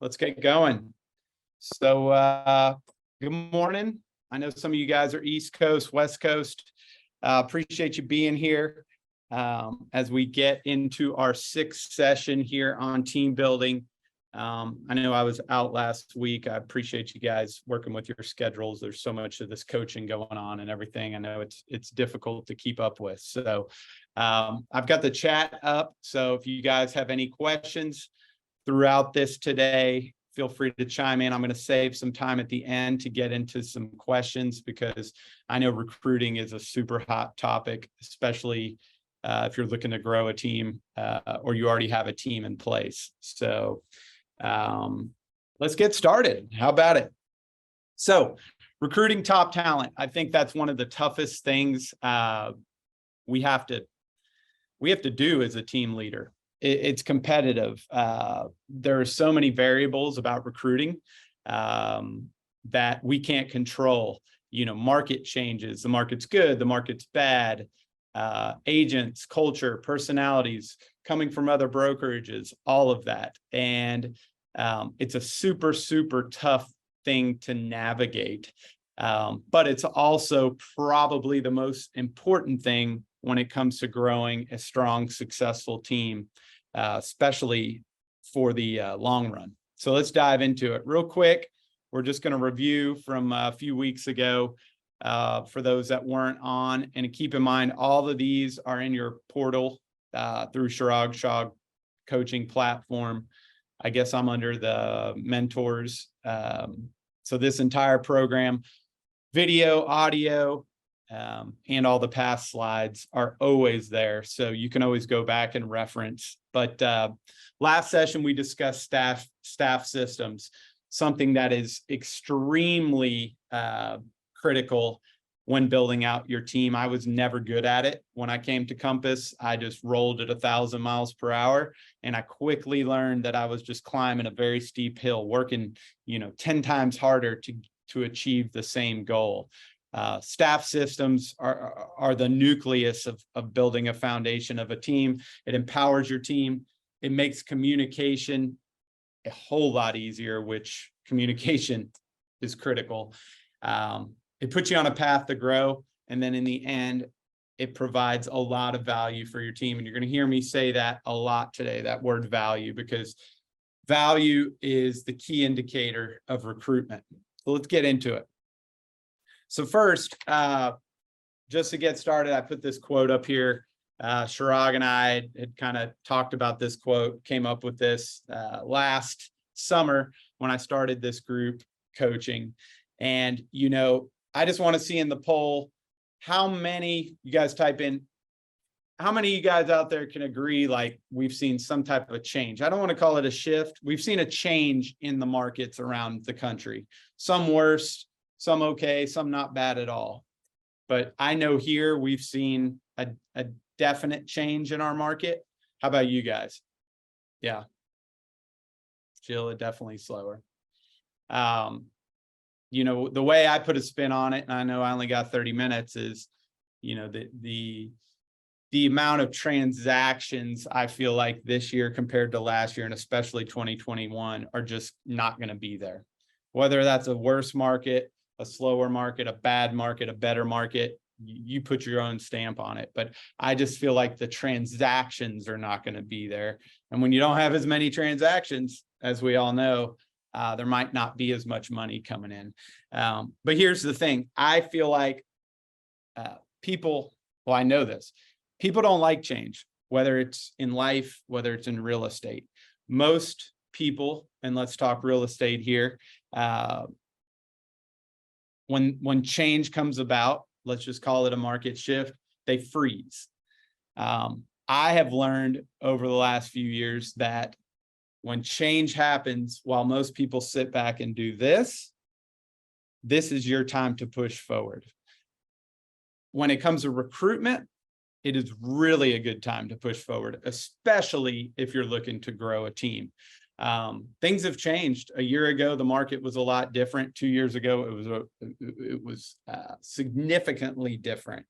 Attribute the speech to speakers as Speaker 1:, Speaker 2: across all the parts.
Speaker 1: Let's get going. So, good morning. I know some of you guys are East Coast, West Coast. Appreciate you being here as we get into our sixth session here on team building. I know I was out last week. I appreciate you guys working with your schedules. There's so much of this coaching going on and everything. I know it's difficult to keep up with. So I've got the chat up. So if you guys have any questions throughout this today, feel free to chime in. I'm going to save some time at the end to get into some questions because I know recruiting is a super hot topic, especially if you're looking to grow a team or you already have a team in place. So let's get started. How about it? So recruiting top talent. I think that's one of the toughest things we have to do as a team leader. It's competitive. There are so many variables about recruiting that we can't control. You know, market changes. The market's good. The market's bad. Agents, culture, personalities, coming from other brokerages, all of that. And it's a super, super tough thing to navigate. But it's also probably the most important thing when it comes to growing a strong, successful team, especially for the long run. So let's dive into it real quick. We're just going to review from a few weeks ago for those that weren't on. And keep in mind, all of these are in your portal through Chirag Shah Coaching platform. I guess I'm under the mentors. So this entire program, video, audio, and all the past slides are always there. So you can always go back and reference. But last session, we discussed staff systems, something that is extremely critical when building out your team. I was never good at it. When I came to Compass, I just rolled at 1,000 miles per hour. And I quickly learned that I was just climbing a very steep hill, working, 10 times harder to achieve the same goal. Staff systems are the nucleus of building a foundation of a team. It empowers your team. It makes communication a whole lot easier, which communication is critical. It puts you on a path to grow. And then in the end, it provides a lot of value for your team. And you're going to hear me say that a lot today, that word value, because value is the key indicator of recruitment. So let's get into it. So first, just to get started, I put this quote up here. Chirag and I had kind of talked about this quote, came up with this last summer when I started this group coaching. And, I just want to see in the poll, how many, you guys type in, how many of you guys out there can agree like we've seen some type of a change? I don't want to call it a shift. We've seen a change in the markets around the country. Some worse, some okay, some not bad at all. But I know here we've seen a definite change in our market. How about you guys? Yeah. Jill, it definitely slower. The way I put a spin on it, and I know I only got 30 minutes, is, the amount of transactions I feel like this year compared to last year, and especially 2021, are just not going to be there. Whether that's a worse market, a slower market, a bad market, a better market, you put your own stamp on it. But I just feel like the transactions are not going to be there. And when you don't have as many transactions, as we all know, there might not be as much money coming in. But here's the thing. I feel like people, well, I know this. People don't like change, whether it's in life, whether it's in real estate. Most people, and let's talk real estate here, when change comes about, let's just call it a market shift, they freeze. I have learned over the last few years that when change happens, while most people sit back and do this is your time to push forward. When it comes to recruitment, it is really a good time to push forward, especially if you're looking to grow a team. Things have changed. A year ago, the market was a lot different. 2 years ago, it was significantly different.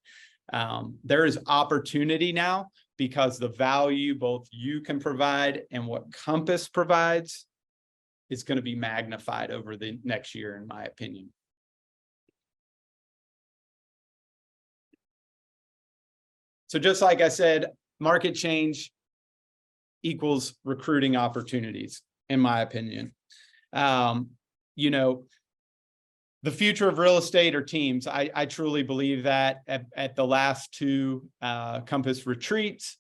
Speaker 1: There is opportunity now because the value both you can provide and what Compass provides is going to be magnified over the next year, in my opinion. So just like I said, market change equals recruiting opportunities, in my opinion. You know, the future of real estate are teams. I truly believe that at the last two Compass retreats.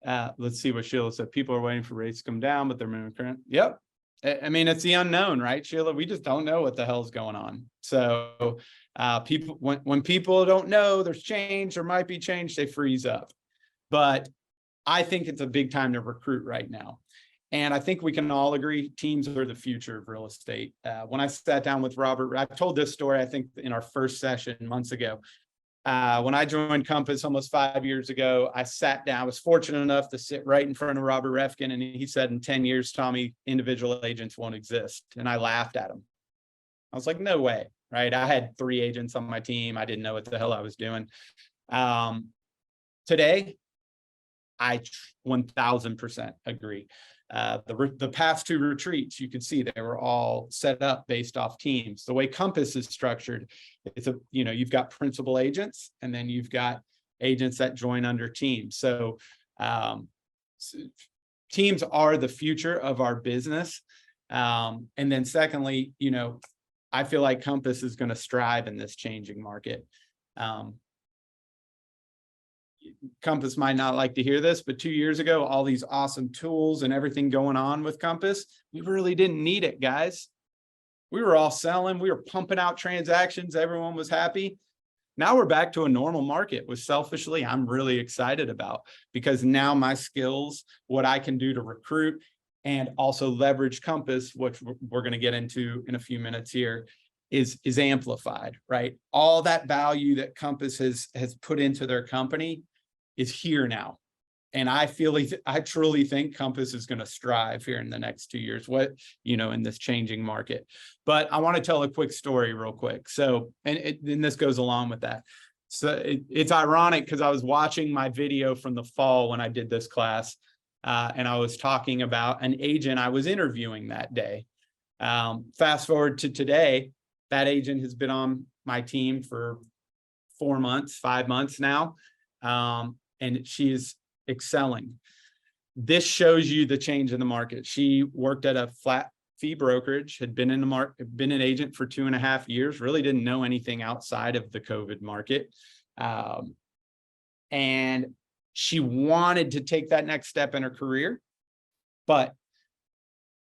Speaker 1: Let's see what Sheila said. People are waiting for rates to come down, but they're moving current. Yep. I mean, it's the unknown, right, Sheila? We just don't know what the hell's going on. So people, when people don't know there's change or might be change, they freeze up. But I think it's a big time to recruit right now. And I think we can all agree teams are the future of real estate. When I sat down with Robert, I told this story, I think, in our first session months ago. When I joined Compass almost 5 years ago, I sat down. I was fortunate enough to sit right in front of Robert Refkin, and he said, in 10 years, Tommy, individual agents won't exist. And I laughed at him. I was like, no way, right? I had 3 agents on my team. I didn't know what the hell I was doing. Today, I 1000% agree. The past 2 retreats, you can see they were all set up based off teams. The way Compass is structured, it's you've got principal agents, and then you've got agents that join under teams. So teams are the future of our business. And then secondly, I feel like Compass is going to strive in this changing market. Compass might not like to hear this, but 2 years ago, all these awesome tools and everything going on with Compass, we really didn't need it, guys. We were all selling. We were pumping out transactions. Everyone was happy. Now we're back to a normal market, which selfishly I'm really excited about, because now my skills, what I can do to recruit and also leverage Compass, which we're going to get into in a few minutes here, is amplified, right? All that value that Compass has put into their company is here now. And I truly think Compass is going to strive here in the next 2 years, in this changing market. But I want to tell a quick story real quick. So, and this goes along with that. So it's ironic because I was watching my video from the fall when I did this class, and I was talking about an agent I was interviewing that day. Fast forward to today, that agent has been on my team for 4 months, 5 months now. And she's excelling. This shows you the change in the market. She worked at a flat fee brokerage, had been in the market, been an agent for 2.5 years, really didn't know anything outside of the COVID market. And she wanted to take that next step in her career, but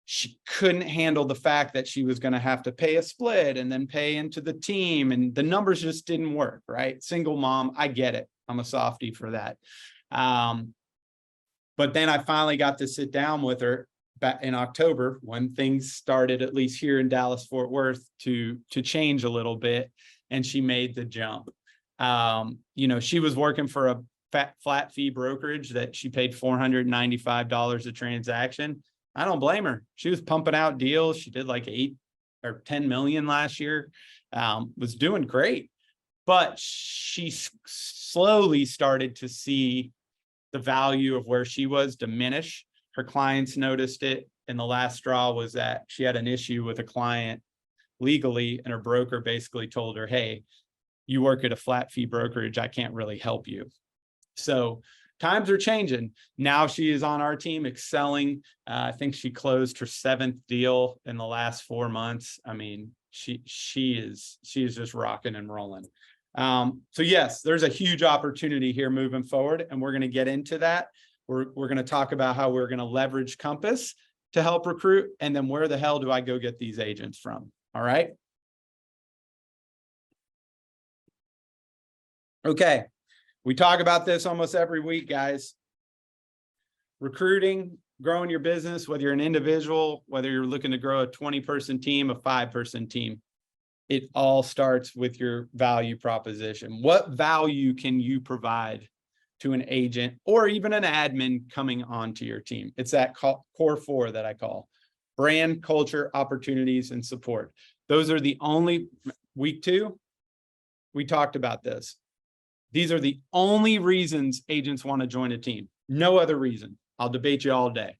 Speaker 1: she couldn't handle the fact that she was going to have to pay a split and then pay into the team, and the numbers just didn't work, right? Single mom, I get it. I'm a softie for that. But then I finally got to sit down with her back in October when things started, at least here in Dallas, Fort Worth, to change a little bit, and she made the jump. She was working for a flat fee brokerage that she paid $495 a transaction. I don't blame her. She was pumping out deals. She did like 8 or 10 million last year, was doing great. But she slowly started to see the value of where she was diminish. Her clients noticed it. And the last straw was that she had an issue with a client legally, and her broker basically told her, hey, you work at a flat fee brokerage, I can't really help you. So times are changing. Now she is on our team, excelling. I think she closed her 7th deal in the last 4 months. I mean, she is just rocking and rolling. So yes, there's a huge opportunity here moving forward, and we're going to get into that. We're going to talk about how we're going to leverage Compass to help recruit, and then where the hell do I go get these agents from? All right. Okay. We talk about this almost every week, guys. Recruiting, growing your business, whether you're an individual, whether you're looking to grow a 20-person team, a 5-person team, it all starts with your value proposition. What value can you provide to an agent or even an admin coming onto your team? It's that core 4 that I call brand, culture, opportunities, and support. Those are the only, week 2, we talked about this. These are the only reasons agents want to join a team. No other reason. I'll debate you all day.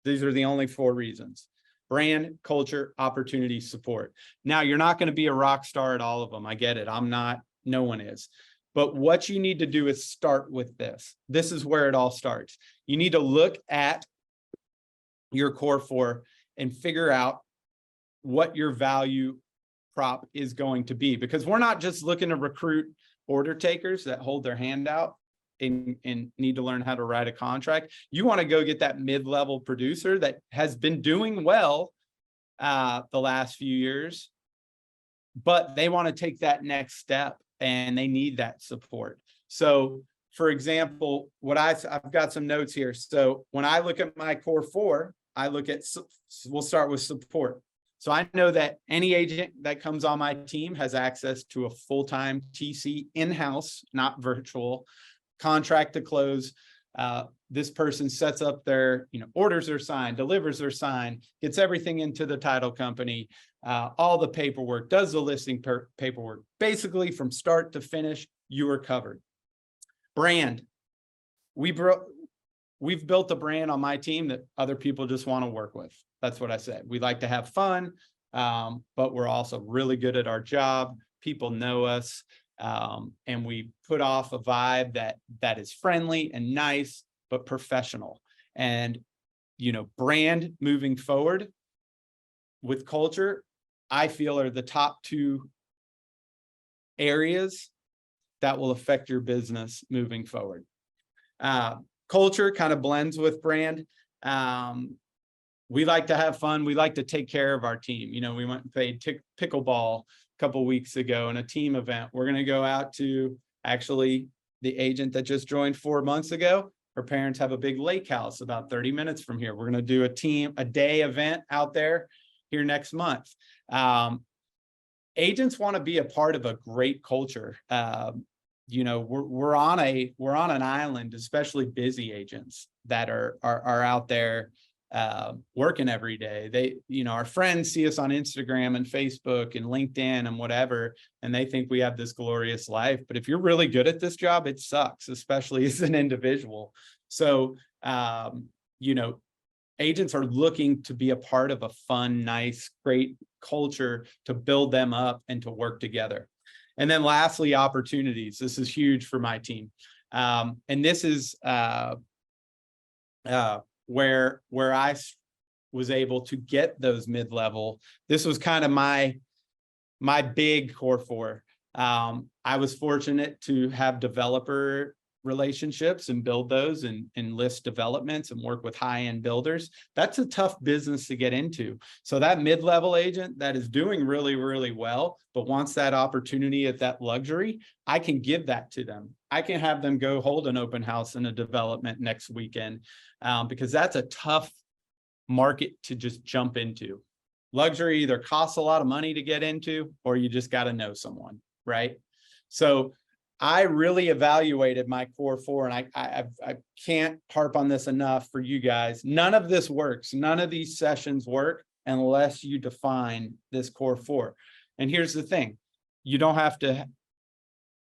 Speaker 1: These are the only 4 reasons. brand, culture, opportunity, support. Now, you're not going to be a rock star at all of them. I get it. I'm not, no one is. But what you need to do is start with this. This is where it all starts. You need to look at your core four and figure out what your value prop is going to be, because we're not just looking to recruit order takers that hold their hand out and need to learn how to write a contract. You want to go get that mid-level producer that has been doing well the last few years, but they want to take that next step and they need that support. So for example, I've got some notes here. So when I look at my core four, I look at, we'll start with support. So I know that any agent that comes on my team has access to a full-time TC in-house, not virtual, contract to close. This person sets up their, orders are signed, delivers are signed, gets everything into the title company, all the paperwork, does the listing paperwork. Basically, from start to finish, you are covered. Brand. We've built a brand on my team that other people just want to work with. That's what I said. We like to have fun, but we're also really good at our job. People know us, and we put off a vibe that is friendly and nice, but professional. And, brand moving forward with culture, I feel are the top two areas that will affect your business moving forward. Culture kind of blends with brand. We like to have fun. We like to take care of our team. We went and played pickleball a couple weeks ago in a team event. We're going to go out to actually the agent that just joined 4 months ago. Her parents have a big lake house about 30 minutes from here. We're going to do a day event out there here next month. Agents want to be a part of a great culture. We're on an island, especially busy agents that are out there working every day. Our friends see us on Instagram and Facebook and LinkedIn and whatever, and they think we have this glorious life. But if you're really good at this job, it sucks, especially as an individual. So, agents are looking to be a part of a fun, nice, great culture to build them up and to work together. And then lastly, opportunities. This is huge for my team. And this is where I was able to get those mid-level. This was kind of my big core four. I was fortunate to have developer relationships and build those and list developments and work with high-end builders. That's a tough business to get into. So that mid-level agent that is doing really, really well, but wants that opportunity at that luxury, I can give that to them. I can have them go hold an open house in a development next weekend, because that's a tough market to just jump into. Luxury either costs a lot of money to get into, or you just got to know someone, right? So I really evaluated my core four, and I can't harp on this enough for you guys. None of this works. None of these sessions work unless you define this core four. And here's the thing. You don't have to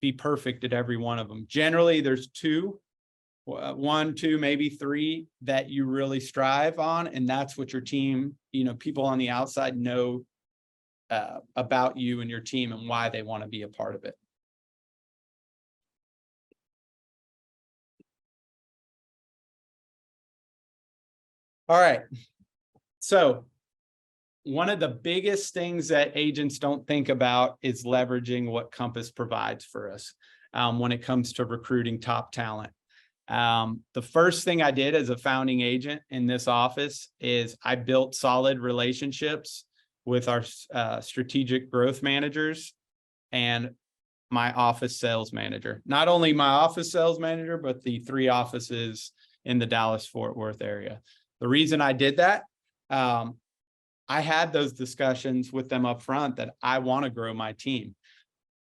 Speaker 1: be perfect at every one of them. Generally, there's one, two, maybe three that you really strive on. And that's what your team, people on the outside know about you and your team and why they want to be a part of it. All right. So one of the biggest things that agents don't think about is leveraging what Compass provides for us when it comes to recruiting top talent. The first thing I did as a founding agent in this office is I built solid relationships with our strategic growth managers and my office sales manager. Not only my office sales manager, but the 3 offices in the Dallas-Fort Worth area. The reason I did that, I had those discussions with them up front that I want to grow my team.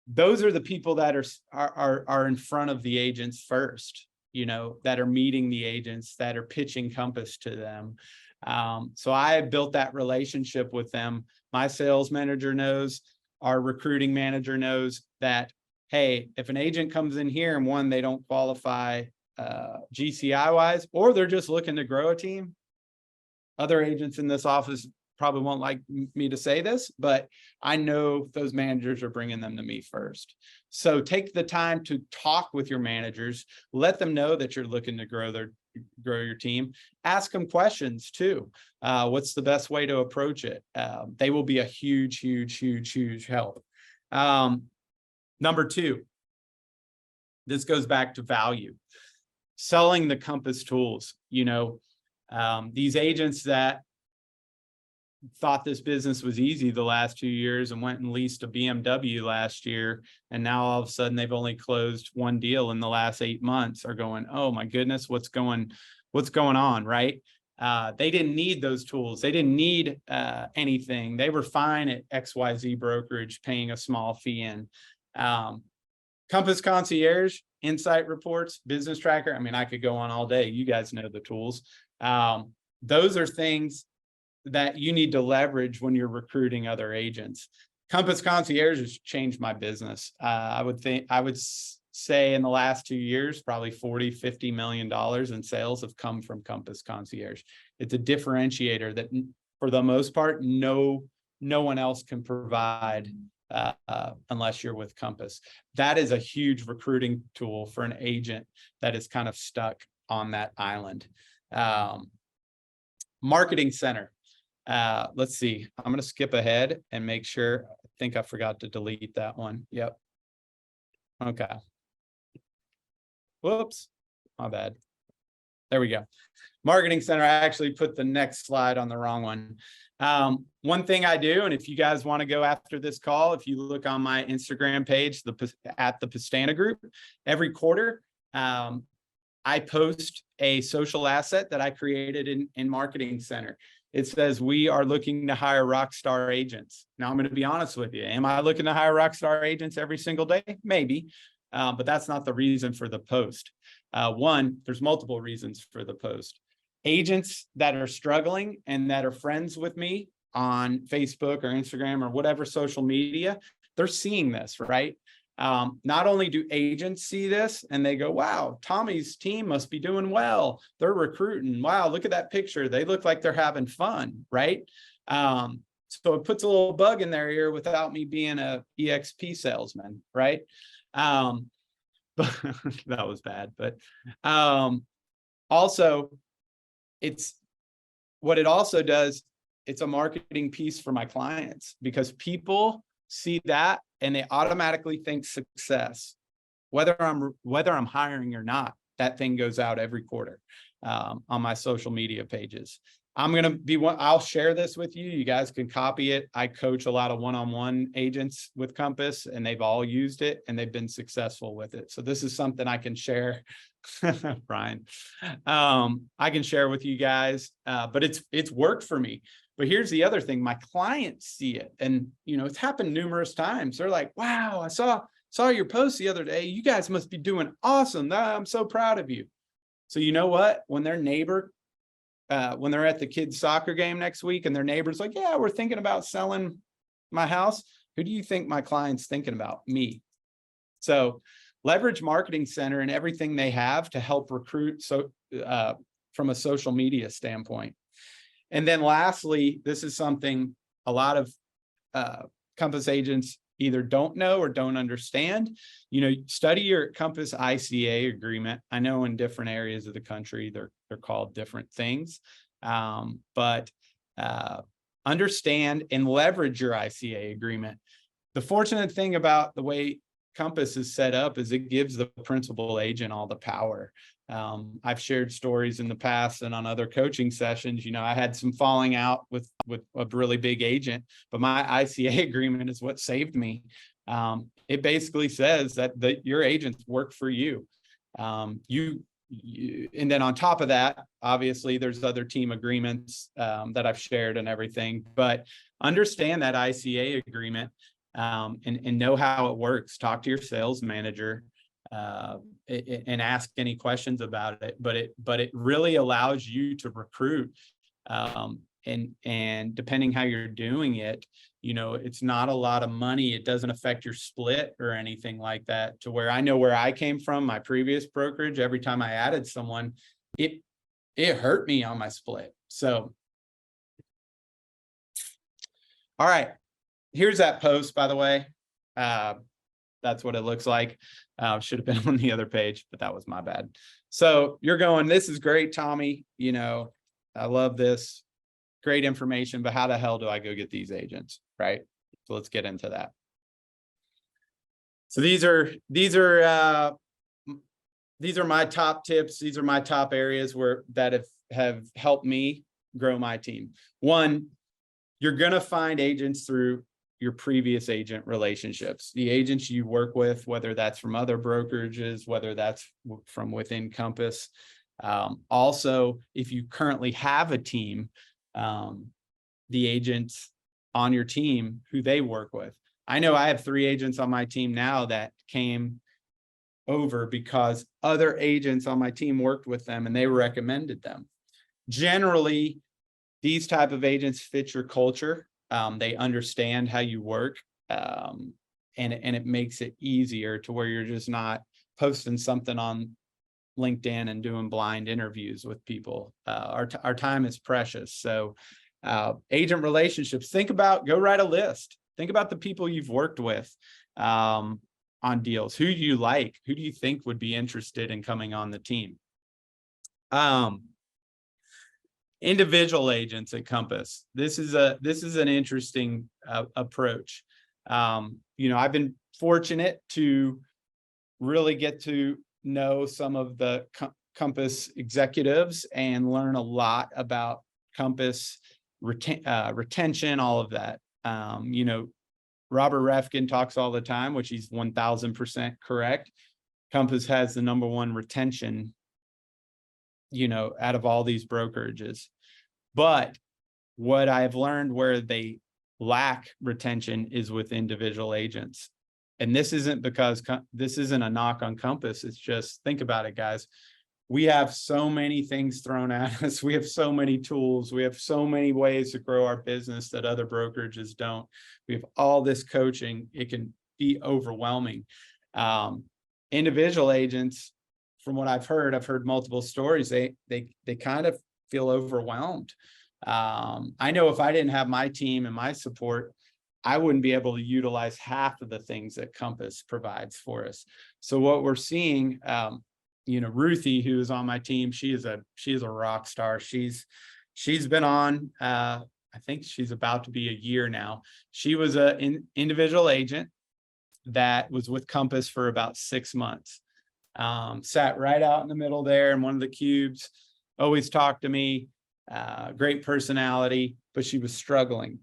Speaker 1: Those are the people that are in front of the agents first, that are meeting the agents, that are pitching Compass to them. So I built that relationship with them. My sales manager knows, our recruiting manager knows that, hey, if an agent comes in here and they don't qualify GCI wise, or they're just looking to grow a team, other agents in this office probably won't like me to say this, but I know those managers are bringing them to me first. So take the time to talk with your managers, let them know that you're looking to grow your team. Ask them questions too. What's the best way to approach it? They will be a huge help. Number two, this goes back to value. Selling the Compass tools. These agents that thought this business was easy the last 2 years and went and leased a BMW last year, and now all of a sudden they've only closed one deal in the last 8 months, are going, oh my goodness, what's going on, right? They didn't need those tools. They didn't need anything. They were fine at XYZ brokerage paying a small fee in. Compass Concierge, Insight Reports, Business Tracker. I mean, I could go on all day. You guys know the tools. Those are things that you need to leverage when you're recruiting other agents. Compass Concierge has changed my business. I would say in the last 2 years, probably $40–50 million in sales have come from Compass Concierge. It's a differentiator that for the most part, no one else can provide unless you're with Compass. That is a huge recruiting tool for an agent that is kind of stuck on that island. Marketing Center. Let's see. I'm going to skip ahead and make sure. I think I forgot to delete that one. Yep. Okay. Whoops. My bad. There we go. Marketing Center. I actually put the next slide on the wrong one. One thing I do, and if you guys want to go after this call, if you look on my Instagram page, at the Pastana Group, every quarter, I post a social asset that I created in Marketing Center. It says, we are looking to hire rock star agents. Now, I'm going to be honest with you. Am I looking to hire rock star agents every single day? Maybe, but that's not the reason for the post. One, there's multiple reasons for the post. Agents that are struggling and that are friends with me on Facebook or Instagram or whatever social media, they're seeing this, right? Not only do agents see this and they go, wow, Tommy's team must be doing well. They're recruiting. Wow, look at that picture. They look like they're having fun, right? So it puts a little bug in their ear without me being a EXP salesman, right? But that was bad. But also, what it also does, it's a marketing piece for my clients, because people see that and they automatically think success. Whether I'm hiring or not, that thing goes out every quarter on my social media pages. I'll share this with you. You guys can copy it. I coach a lot of one-on-one agents with Compass, and they've all used it and they've been successful with it. So this is something I can share. Brian, I can share with you guys, but it's worked for me. But here's the other thing: my clients see it, and it's happened numerous times. They're like, "Wow, I saw your post the other day. You guys must be doing awesome. I'm so proud of you." So you know what? When their neighbor, when they're at the kids' soccer game next week, and their neighbor's like, "Yeah, we're thinking about selling my house," who do you think my client's thinking about? Me. So leverage Marketing Center and everything they have to help recruit from a social media standpoint. And then lastly, this is something a lot of Compass agents either don't know or don't understand. Study your Compass ICA agreement. I know in different areas of the country, they're called different things, but understand and leverage your ICA agreement. The fortunate thing about the way Compass is set up is it gives the principal agent all the power. I've shared stories in the past and on other coaching sessions. I had some falling out with a really big agent, but my ICA agreement is what saved me. It basically says that your agents work for you. And then on top of that, obviously there's other team agreements that I've shared and everything, but understand that ICA agreement and know how it works. Talk to your sales manager and ask any questions about it. But it really allows you to recruit. And depending how you're doing it, it's not a lot of money. It doesn't affect your split or anything like that, to where I know where I came from, my previous brokerage, every time I added someone, it hurt me on my split. So All right. Here's that post, by the way. That's what it looks like. Should have been on the other page, but that was my bad. So you're going, this is great, Tommy. You know, I love this. Great information, but how the hell do I go get these agents? Right. So let's get into that. So these are my top tips. These are my top areas that have helped me grow my team. One, you're going to find agents through your previous agent relationships, the agents you work with, whether that's from other brokerages, whether that's from within Compass. Also, if you currently have a team, the agents on your team who they work with. I know I have 3 agents on my team now that came over because other agents on my team worked with them and they recommended them. Generally, these type of agents fit your culture. They understand how you work, and it makes it easier to where you're just not posting something on LinkedIn and doing blind interviews with people. Our time is precious. So agent relationships, go write a list. Think about the people you've worked with on deals. Who do you like? Who do you think would be interested in coming on the team? Individual agents at Compass. This is an interesting approach. You know, I've been fortunate to really get to know some of the Compass executives and learn a lot about Compass retention, all of that. You know, Robert Refkin talks all the time, which he's 1000% correct. Compass has the #1 retention, you know, out of all these brokerages. But what I've learned where they lack retention is with individual agents. And this isn't because this isn't a knock on Compass. It's just, think about it, guys. We have so many things thrown at us. We have so many tools. We have so many ways to grow our business that other brokerages don't. We have all this coaching. It can be overwhelming. Individual agents, from what I've heard multiple stories. They kind of feel overwhelmed. I know if I didn't have my team and my support, I wouldn't be able to utilize half of the things that Compass provides for us. So what we're seeing, you know, Ruthie, who is on my team, she is a rock star. She's been on, I think she's about to be a year now. She was an individual agent that was with Compass for about 6 months. Sat right out in the middle there in one of the cubes, always talked to me, great personality, but she was struggling.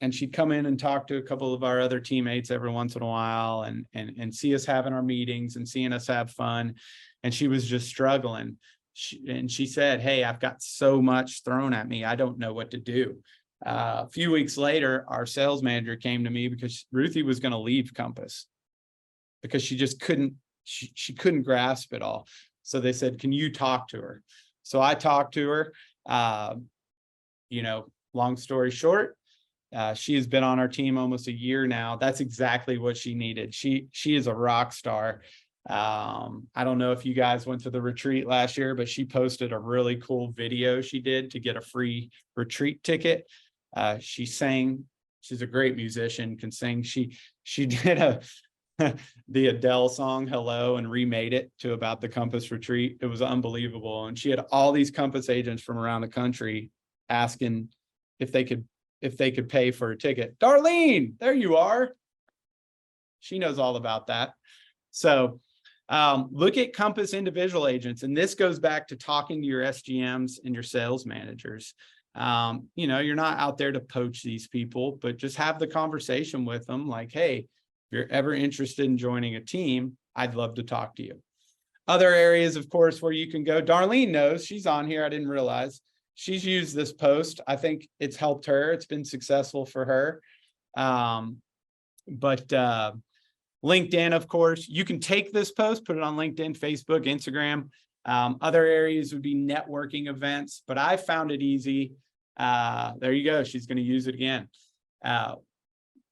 Speaker 1: And she'd come in and talk to a couple of our other teammates every once in a while and see us having our meetings and seeing us have fun. And she was just struggling. She said, "Hey, I've got so much thrown at me. I don't know what to do." A few weeks later, our sales manager came to me because Ruthie was going to leave Compass because she just couldn't grasp it all. So they said, "Can you talk to her?" So I talked to her. You know, long story short, she has been on our team almost a year now. That's exactly what she needed. She is a rock star. I don't know if you guys went to the retreat last year, but she posted a really cool video she did to get a free retreat ticket. She sang. She's a great musician, can sing. She did the Adele song "Hello" and remade it to about the Compass retreat. It was unbelievable. And she had all these Compass agents from around the country asking if they could pay for a ticket. Darlene, there you are. She knows all about that. So look at Compass individual agents. And this goes back to talking to your SGMs and your sales managers. You know, you're not out there to poach these people, but just have the conversation with them like, "Hey, if you're ever interested in joining a team, I'd love to talk to you." Other areas, of course, where you can go. Darlene knows, she's on here. I didn't realize. She's used this post. I think it's helped her. It's been successful for her. But LinkedIn, of course, you can take this post, put it on LinkedIn, Facebook, Instagram. Other areas would be networking events, but I found it easy. There you go. She's going to use it again.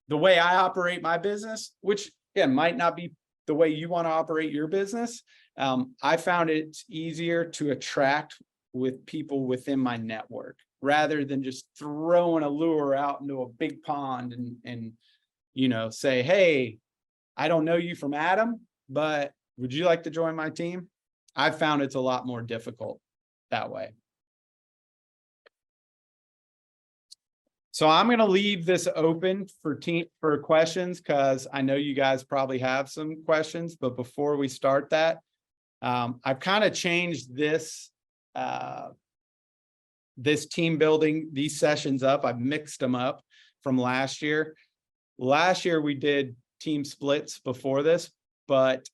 Speaker 1: The way I operate my business, which again might not be the way you want to operate your business, I found it easier to attract with people within my network, rather than just throwing a lure out into a big pond and say, hey, I don't know you from Adam, but would you like to join my team? I've found it's a lot more difficult that way. So I'm going to leave this open for questions, because I know you guys probably have some questions. But before we start that, I've kind of changed this team building, these sessions up. I've mixed them up from last year. Last year we did team splits before this, but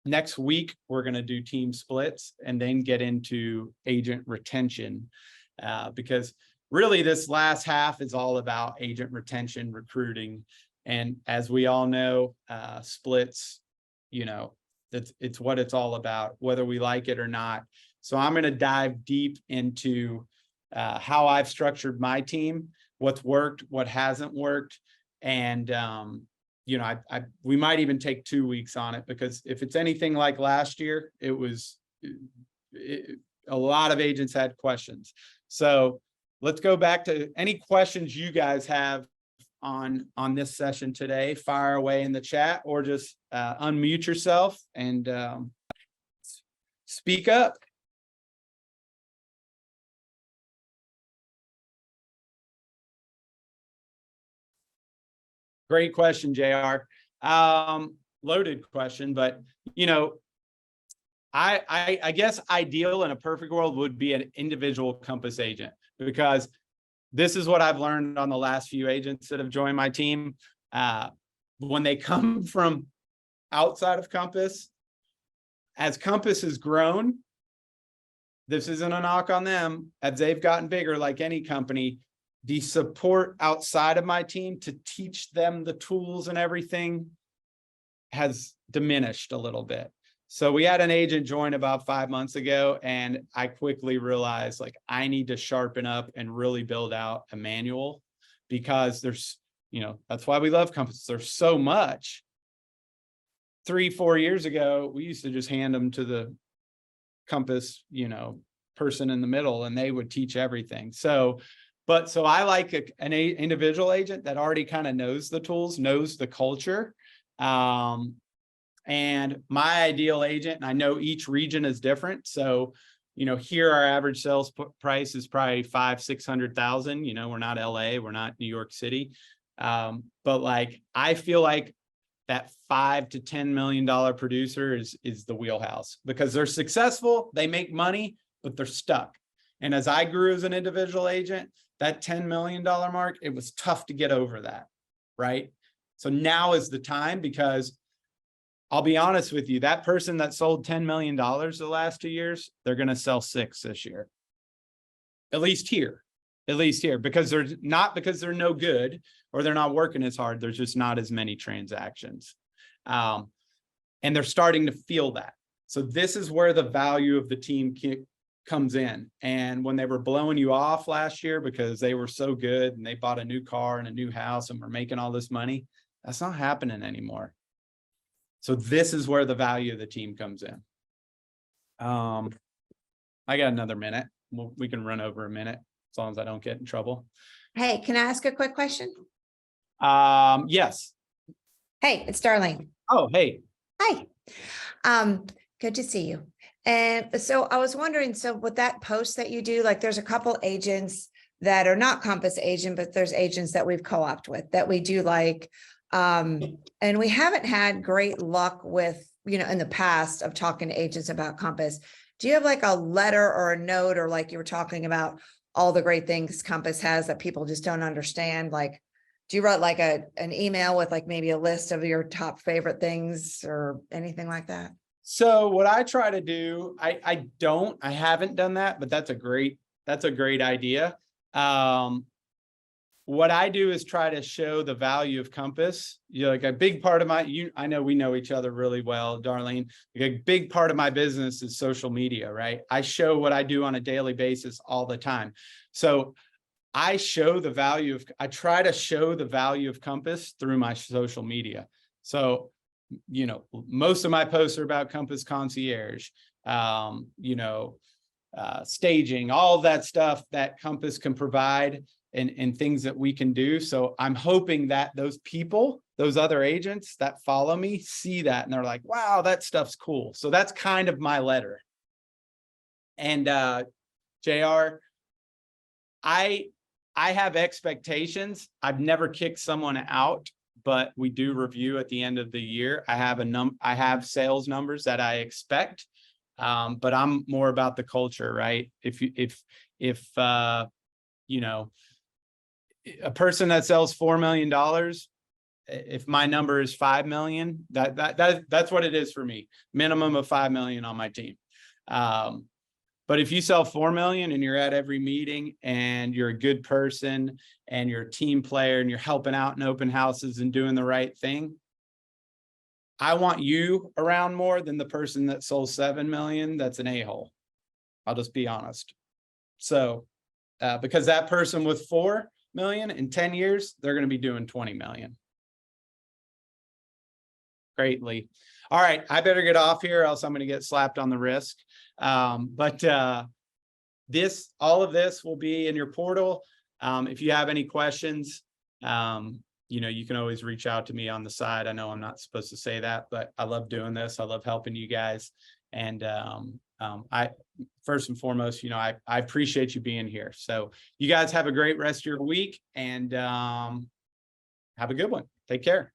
Speaker 1: next week we're going to do team splits and then get into agent retention, because really this last half is all about agent retention, recruiting. And as we all know, splits, it's what it's all about, whether we like it or not. So I'm going to dive deep into how I've structured my team, what's worked, what hasn't worked. And, we might even take 2 weeks on it, because if it's anything like last year, a lot of agents had questions. So let's go back to any questions you guys have on this session today. Fire away in the chat, or just unmute yourself and speak up. Great question, JR. Loaded question, but I guess ideal in a perfect world would be an individual Compass agent, because this is what I've learned on the last few agents that have joined my team. When they come from outside of Compass, as Compass has grown, this isn't a knock on them, as they've gotten bigger, like any company, the support outside of my team to teach them the tools and everything has diminished a little bit. So we had an agent join about 5 months ago, and I quickly realized, like, I need to sharpen up and really build out a manual, because there's, that's why we love Compass. There's so much. 3-4 years ago, we used to just hand them to the Compass, person in the middle, and they would teach everything. So I like an individual agent that already kind of knows the tools, knows the culture. And my ideal agent, and I know each region is different. So, here our average sales price is probably $500,000-$600,000. We're not LA, we're not New York City. But like, I feel like that $5 to $10 million producer is the wheelhouse, because they're successful, they make money, but they're stuck. And as I grew as an individual agent, that $10 million mark, it was tough to get over that, right? So now is the time, because I'll be honest with you, that person that sold $10 million the last 2 years, they're going to sell 6 this year. At least here, because they're no good, or they're not working as hard. There's just not as many transactions. And they're starting to feel that. So this is where the value of the team comes in. And when they were blowing you off last year because they were so good and they bought a new car and a new house and were making all this money, that's not happening anymore. So this is where the value of the team comes in. I got another minute. We can run over a minute as long as I don't get in trouble.
Speaker 2: Hey, can I ask a quick question?
Speaker 1: Yes.
Speaker 2: Hey, it's Darlene.
Speaker 1: Oh, hey.
Speaker 2: Hi. Good to see you. And so I was wondering, so with that post that you do, like there's a couple agents that are not Compass agent, but there's agents that we've co-opted with that we do like, and we haven't had great luck with, in the past of talking to agents about Compass. Do you have like a letter or a note, or like you were talking about all the great things Compass has that people just don't understand? Like, do you write like an email with like maybe a list of your top favorite things or anything like that?
Speaker 1: So what I try to do, I haven't done that, but that's a great idea. What I do is try to show the value of Compass. Like a big part of I know we know each other really well, Darlene. Like a big part of my business is social media, right? I show what I do on a daily basis all the time. So I try to show the value of Compass through my social media. So, most of my posts are about Compass Concierge. staging, all of that stuff that Compass can provide and things that we can do. So I'm hoping that those people, those other agents that follow me see that and they're like, wow, that stuff's cool. So that's kind of my letter. And JR, I have expectations. I've never kicked someone out, but we do review at the end of the year. I have sales numbers that I expect. But I'm more about the culture, right? If you know, a person that sells $4 million, if my number is 5 million, that's what it is for me. Minimum of 5 million on my team. But if you sell 4 million and you're at every meeting and you're a good person and you're a team player and you're helping out in open houses and doing the right thing, I want you around more than the person that sold 7 million. That's an a-hole. I'll just be honest. So, because that person with 4 million in 10 years, they're going to be doing 20 million. Greatly. All right. I better get off here, else I'm going to get slapped on the wrist. All of this will be in your portal. If you have any questions, you know, you can always reach out to me on the side. I know I'm not supposed to say that, but I love doing this. I love helping you guys. And I, first and foremost, you know, I appreciate you being here. So you guys have a great rest of your week and have a good one. Take care.